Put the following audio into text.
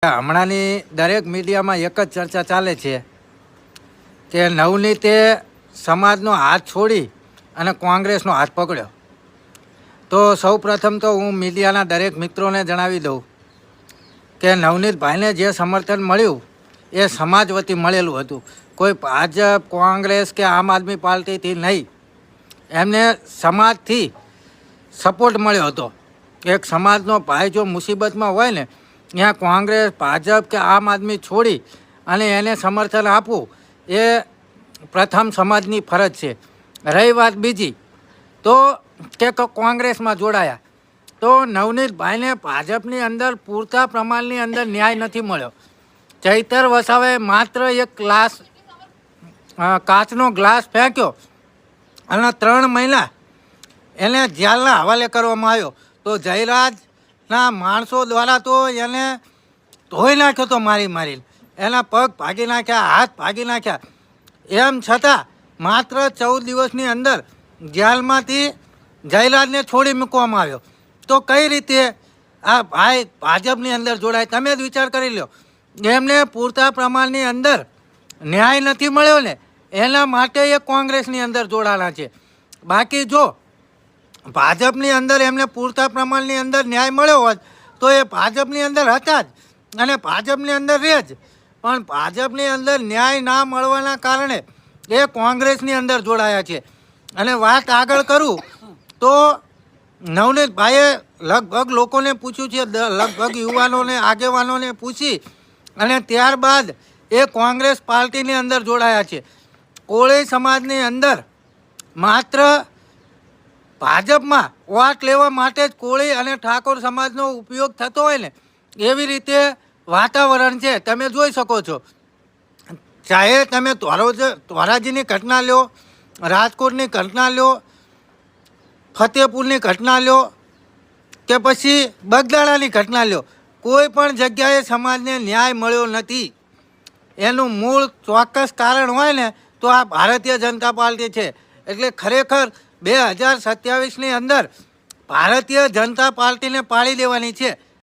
હમણાંની દરેક મીડિયામાં એક જ ચર્ચા ચાલે છે કે નવનીતે સમાજનો હાથ છોડી અને કોંગ્રેસનો હાથ પકડ્યો. તો સૌ પ્રથમ તો હું મીડિયાના દરેક મિત્રોને જણાવી દઉં કે નવનીતભાઈને જે સમર્થન મળ્યું એ સમાજ વતી મળેલું હતું. કોઈ ભાજપ, કોંગ્રેસ કે આમ આદમી પાર્ટીથી નહીં, એમને સમાજથી સપોર્ટ મળ્યો હતો. એક સમાજનો ભાઈ જો મુસીબતમાં હોય ને, ત્યાં કોંગ્રેસ, ભાજપ કે આમ આદમી છોડી અને એને સમર્થન આપવું એ પ્રથમ સમાજની ફરજ છે. રહી વાત બીજી, તો કે કોંગ્રેસમાં જોડાયા તો નવનીતભાઈને ભાજપની અંદર પૂરતા પ્રમાણની અંદર ન્યાય નથી મળ્યો. ચૈતર વસાવાએ માત્ર એક કાચનો ગ્લાસ ફેંક્યો અને 3 મહિના એને જેલના હવાલે કરવામાં આવ્યો. તો જયરાજના માણસો દ્વારા તો એને ધોઈ નાખ્યો તો મારીને, એના પગ ભાગી નાખ્યા, હાથ ભાગી નાખ્યા. એમ છતાં માત્ર 14 દિવસની અંદર જેલમાંથી જયરાજને છોડી મૂકવામાં આવ્યો. તો કઈ રીતે આ ભાઈ ભાજપની અંદર જોડાય? તમે જ વિચાર કરી લો. એમને પૂરતા પ્રમાણની અંદર ન્યાય નથી મળ્યો ને, એના માટે એ કોંગ્રેસની અંદર જોડાણા છે. બાકી જો ભાજપની અંદર એમને પૂરતા પ્રમાણની અંદર ન્યાય મળ્યો હોત તો એ ભાજપની અંદર હતા જ અને ભાજપની અંદર રહે જ. પણ ભાજપની અંદર ન્યાય ના મળવાના કારણે એ કોંગ્રેસની અંદર જોડાયા છે. અને વાત આગળ કરું તો નવનીતભાઈએ લગભગ લોકોને પૂછ્યું છે, લગભગ યુવાનોને, આગેવાનોને પૂછી અને ત્યારબાદ એ કોંગ્રેસ પાર્ટીની અંદર જોડાયા છે. કોળી સમાજની અંદર માત્ર ભાજપમાં વોટ લેવા માટે જ કોળી અને ઠાકોર સમાજનો ઉપયોગ થતો હોય ને, એવી રીતે વાતાવરણ છે. તમે જોઈ શકો છો. ચાહે તમે ધોરાજીની ઘટના લો, રાજકોટની ઘટના લો, ફતેપુરની ઘટના લો કે પછી બગદાણાની ઘટના લો, કોઈ પણ જગ્યાએ સમાજને ન્યાય મળ્યો નથી. એનું મૂળ ચોક્કસ કારણ હોય ને તો આ ભારતીય જનતા પાર્ટી છે. એટલે ખરેખર 2027ની અંદર ભારતીય જનતા પાર્ટીને પાડી દેવાની છે.